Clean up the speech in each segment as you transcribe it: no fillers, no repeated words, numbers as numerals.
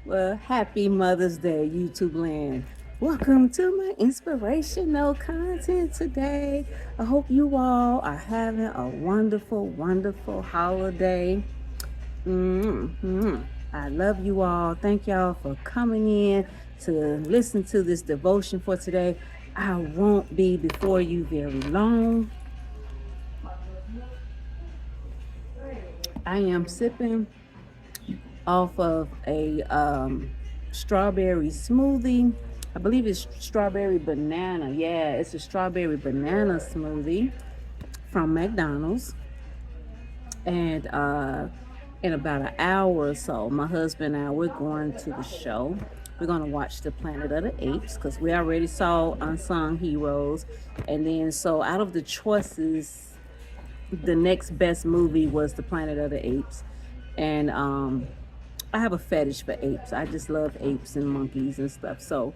Well, happy Mother's Day, YouTube land. Welcome to my inspirational content today. I hope you all are having a wonderful, wonderful holiday. I love you all. Thank y'all for coming in to listen to this devotion for today. I won't be before you very long. I am sipping off of a strawberry smoothie. I believe it's strawberry banana. Yeah, it's a strawberry banana smoothie from McDonald's. And in about an hour or so, my husband and I, we're going to the show. We're going to watch the Planet of the Apes because we already saw Unsung Heroes. And then, so out of the choices, the next best movie was the Planet of the Apes. And I have a fetish for apes. I just love apes and monkeys and stuff. So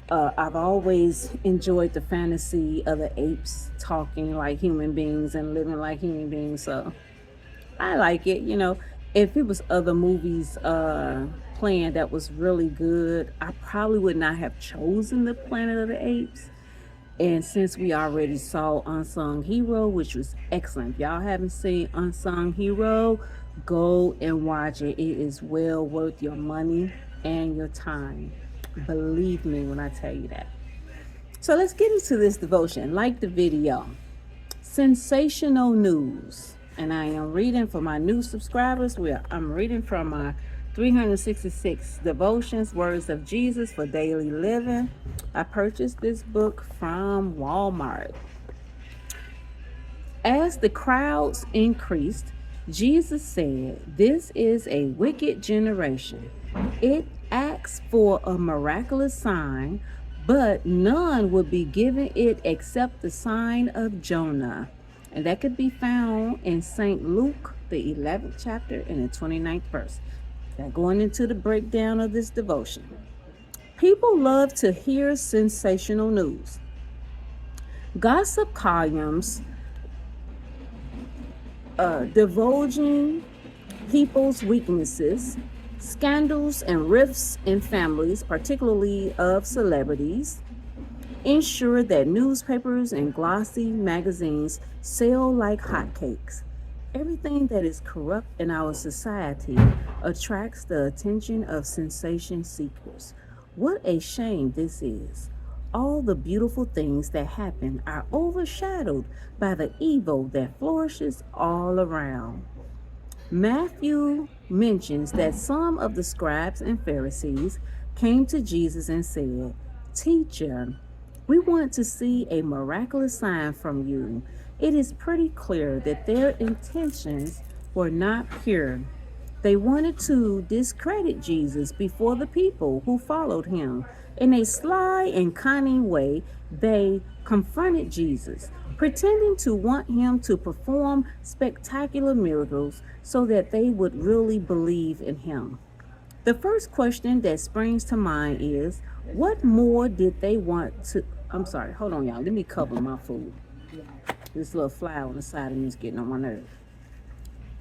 I've always enjoyed the fantasy of the apes talking like human beings and living like human beings. So I like it. If it was other movies playing that was really good, I probably would not have chosen the Planet of the Apes. And since we already saw Unsung Hero, which was excellent, if y'all haven't seen Unsung Hero, go and watch it. It is well worth your money and your time. Believe me when I tell you that. So let's get into this devotion. Like the video, sensational news. And I am reading for my new subscribers. I'm reading from my 366 devotions, words of Jesus for daily living. I purchased this book from Walmart. As the crowds increased, Jesus said, "This is a wicked generation. It asks for a miraculous sign, but none will be given it except the sign of Jonah." And that could be found in St. Luke, the 11th chapter, and the 29th verse. Now, going into the breakdown of this devotion. People love to hear sensational news. Gossip columns divulging people's weaknesses, scandals and rifts in families, particularly of celebrities, ensure that newspapers and glossy magazines sell like hotcakes. Everything that is corrupt in our society attracts the attention of sensation seekers. What a shame this is. All the beautiful things that happen are overshadowed by the evil that flourishes all around. Matthew mentions that some of the scribes and Pharisees came to Jesus and said, "Teacher, we want to see a miraculous sign from you." It is pretty clear that their intentions were not pure. They wanted to discredit Jesus before the people who followed him. In a sly and cunning way, they confronted Jesus, pretending to want him to perform spectacular miracles so that they would really believe in him. The first question that springs to mind is, what more did they want to? I'm sorry, hold on, y'all. Let me cover my food. This little fly on the side of me is getting on my nerves.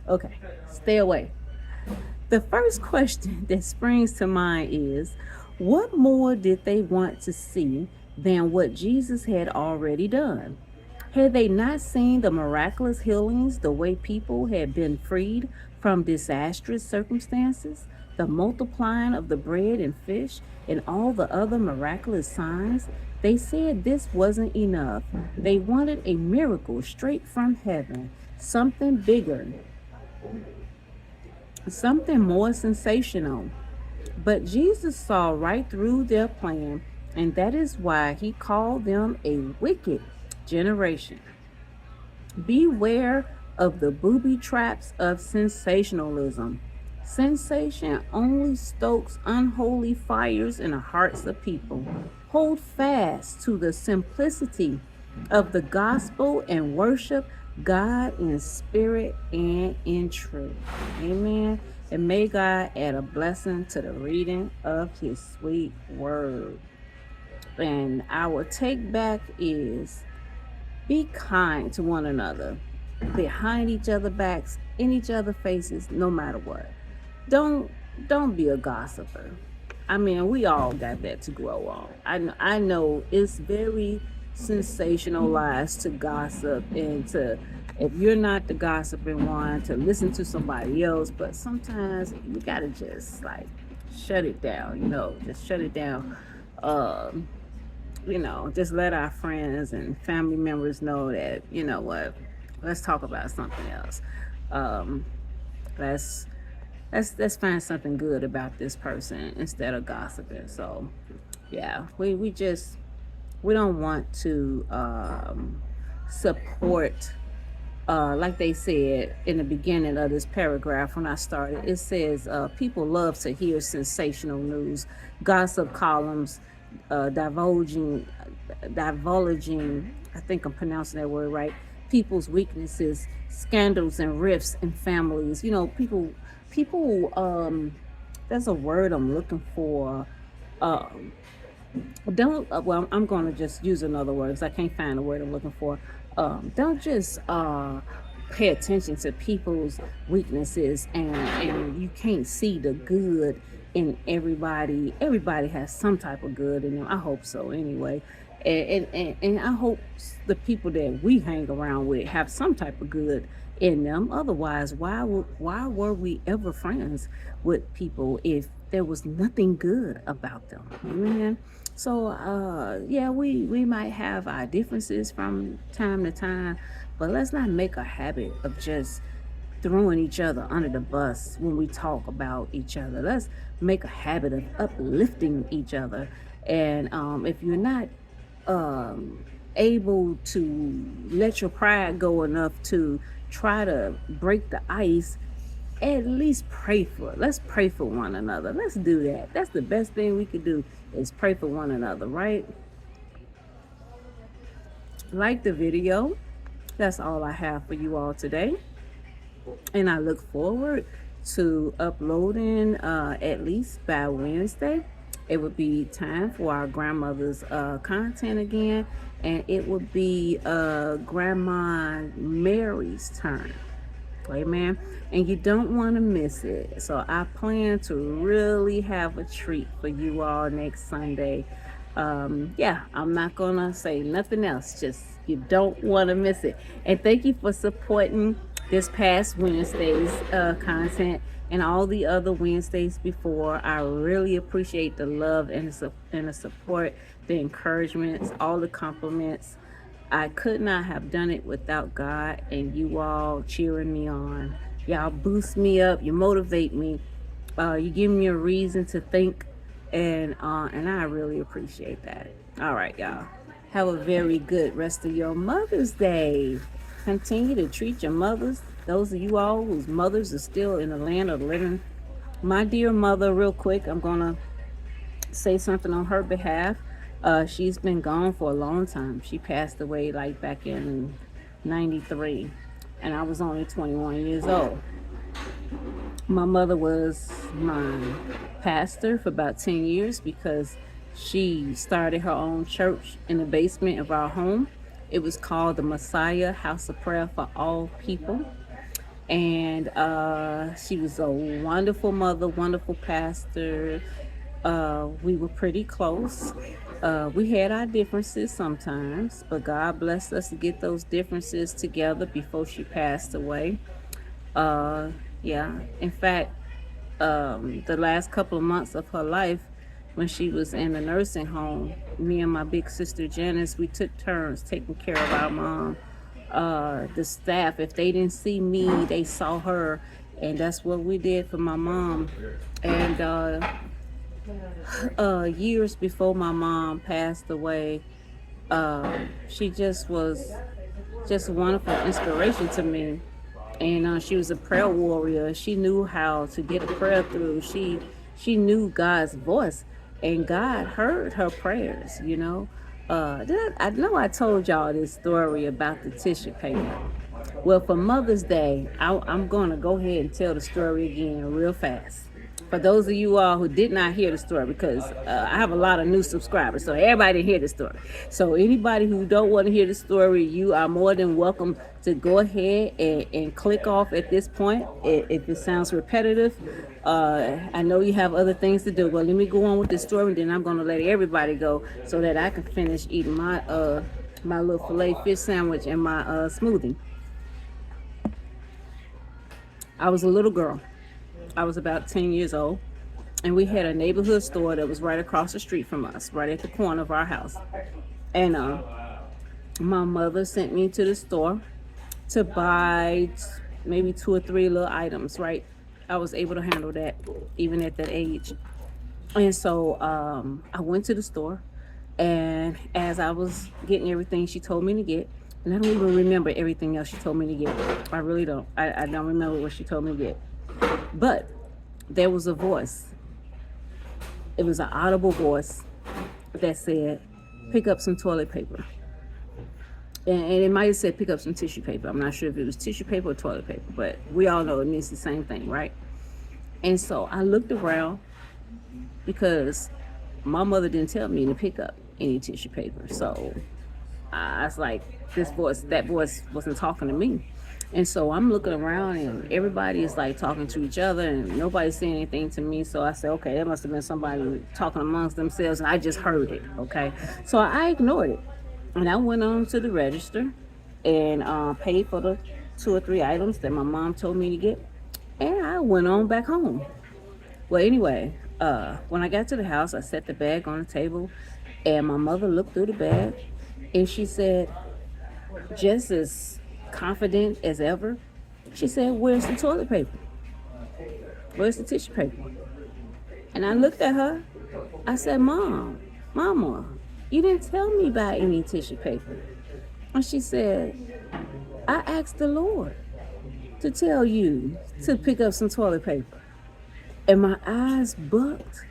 Okay, stay away. The first question that springs to mind is, what more did they want to see than what Jesus had already done? Had they not seen the miraculous healings, the way people had been freed from disastrous circumstances, the multiplying of the bread and fish, and all the other miraculous signs? They said this wasn't enough. They wanted a miracle straight from heaven, something bigger, something more sensational. But Jesus saw right through their plan, and that is why he called them a wicked generation. Beware of the booby traps of sensationalism. Sensation only stokes unholy fires in the hearts of people. Hold fast to the simplicity of the gospel and worship God in spirit and in truth. Amen. And may God add a blessing to the reading of his sweet word. And our take back is, be kind to one another, behind each other's backs, in each other's faces, no matter what. Don't don't be a gossiper. I mean, we all got that to grow on. I know it's very sensationalized to gossip and to, if you're not the gossiping one, to listen to somebody else. But sometimes you gotta just like shut it down. Just shut it down. Um, just let our friends and family members know that what, let's talk about something else. Um, let's let's find something good about this person instead of gossiping. So yeah, we don't want to support, like they said in the beginning of this paragraph when I started. It says people love to hear sensational news, gossip columns, divulging, I think I'm pronouncing that word right, people's weaknesses, scandals and rifts in families. People, there's a word I'm looking for. Um, don't well, I'm going to just use another word because I can't find the word I'm looking for. Don't just pay attention to people's weaknesses, and you can't see the good in everybody has some type of good in them. I hope so anyway. And I hope the people that we hang around with have some type of good in them. Otherwise, why were we ever friends with people if there was nothing good about them? Amen. So yeah, we might have our differences from time to time, but let's not make a habit of just throwing each other under the bus when we talk about each other. Let's make a habit of uplifting each other. And if you're not um, able to let your pride go enough to try to break the ice, at least pray for it. Let's pray for one another. Let's do that. That's the best thing we could do is pray for one another, right? Like the video. That's all I have for you all today. And I look forward to uploading at least by Wednesday. It would be time for our grandmother's content again, and it would be Grandma Mary's turn. Amen. And you don't want to miss it. So I plan to really have a treat for you all next Sunday. Yeah, I'm not going to say nothing else. Just you don't want to miss it. And thank you for supporting this past Wednesday's content and all the other Wednesdays before. I really appreciate the love and the support, the encouragements, all the compliments. I could not have done it without God and you all cheering me on. Y'all boost me up. You motivate me. You give me a reason to think, and I really appreciate that. All right, y'all. Have a very good rest of your Mother's Day. Continue to treat your mothers. Those of you all whose mothers are still in the land of the living. My dear mother, real quick, I'm gonna say something on her behalf. She's been gone for a long time. She passed away like back in 93, and I was only 21 years old. My mother was my pastor for about 10 years because she started her own church in the basement of our home. It was called the Messiah House of Prayer for All People. And she was a wonderful mother, wonderful pastor. We were pretty close. We had our differences sometimes, but God blessed us to get those differences together before she passed away. Uh, yeah, in fact, the last couple of months of her life, when she was in the nursing home, me and my big sister Janice, we took turns taking care of our mom. The staff, if they didn't see me, they saw her, and that's what we did for my mom. And years before my mom passed away, she just was just a wonderful inspiration to me. And she was a prayer warrior. She knew how to get a prayer through. She knew God's voice, and God heard her prayers. I know I told y'all this story about the tissue paper. Well, for Mother's Day, I'm going to go ahead and tell the story again real fast. For those of you all who did not hear the story, because I have a lot of new subscribers, so everybody didn't hear the story. So anybody who don't want to hear the story, you are more than welcome to go ahead and click off at this point if it sounds repetitive. I know you have other things to do, but let me go on with the story, and then I'm going to let everybody go so that I can finish eating my little filet fish sandwich and my smoothie. I was a little girl. I was about 10 years old, and we had a neighborhood store that was right across the street from us, right at the corner of our house. And my mother sent me to the store to buy maybe 2 or 3 little items, right? I was able to handle that even at that age. And so I went to the store, and as I was getting everything she told me to get, and I don't even remember everything else she told me to get. I really don't. I don't remember what she told me to get. But there was a voice. It was an audible voice that said, pick up some toilet paper. And it might have said pick up some tissue paper. I'm not sure if it was tissue paper or toilet paper, but we all know it means the same thing, right? And so I looked around because my mother didn't tell me to pick up any tissue paper. So I was like, that voice wasn't talking to me. And so I'm looking around, and everybody is like talking to each other, and nobody's saying anything to me. So I said, okay, that must have been somebody talking amongst themselves, and I just heard it. Okay, so I ignored it, and I went on to the register and paid for the 2 or 3 items that my mom told me to get, and I went on back home. Well, anyway, when I got to the house, I set the bag on the table, and my mother looked through the bag, and she said, just as confident as ever, she said, where's the toilet paper? Where's the tissue paper? And I looked at her. I said, Mama, you didn't tell me about any tissue paper. And she said, I asked the Lord to tell you to pick up some toilet paper. And my eyes bucked.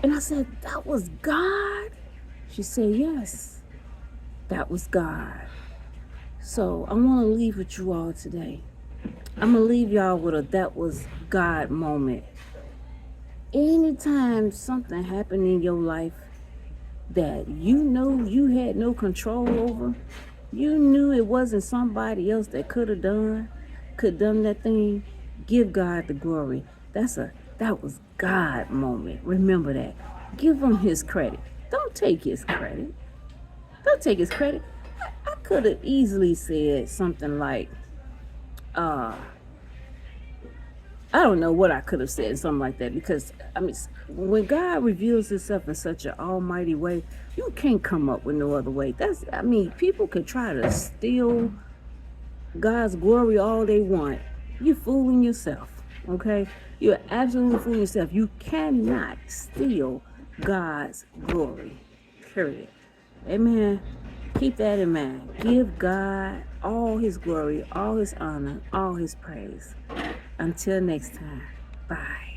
And I said, that was God? She said, yes, that was God. So I want to leave with you all today. I'm going to leave y'all with a that was God moment. Anytime something happened in your life that you know you had no control over, you knew it wasn't somebody else that could have done that thing, give God the glory. That was God moment. Remember that. Give him his credit. Don't take his credit. Don't take his credit. I could have easily said something like, I don't know what I could have said, something like that, because I mean, when God reveals himself in such an almighty way, you can't come up with no other way. People could try to steal God's glory all they want. You're fooling yourself, okay? You're absolutely fooling yourself. You cannot steal God's glory, period. Amen. Keep that in mind. Give God all his glory, all his honor, all his praise. Until next time, bye.